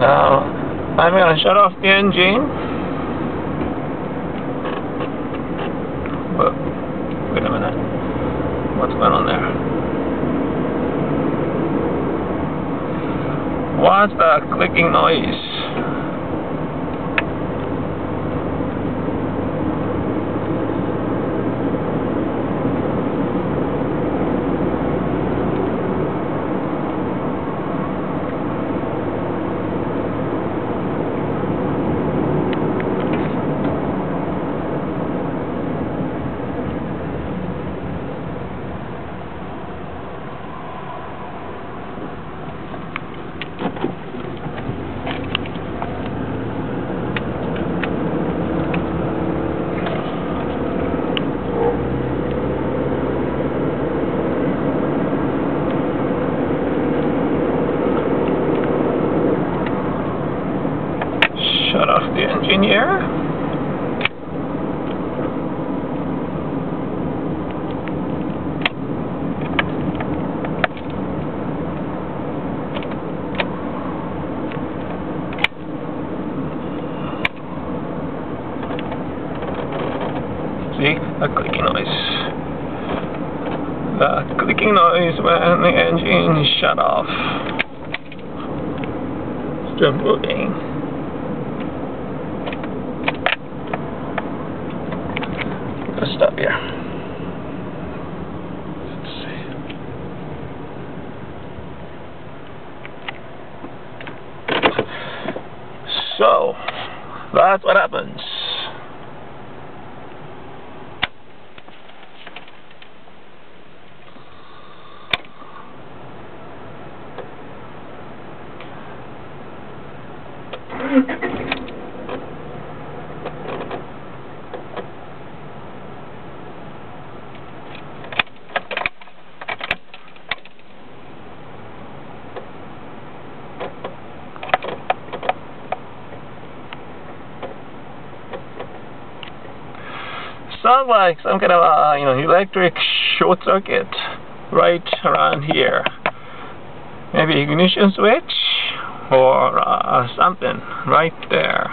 Now, I'm going to shut off the engine. Whoa, wait a minute. What's going on there? What's that clicking noise? Shut off the engine here. See, a clicking noise. The clicking noise when the engine is shut off. Still moving. Let's stop here. Let's see. So, that's what happens. Sounds like some kind of electric short circuit right around here. Maybe ignition switch or something right there.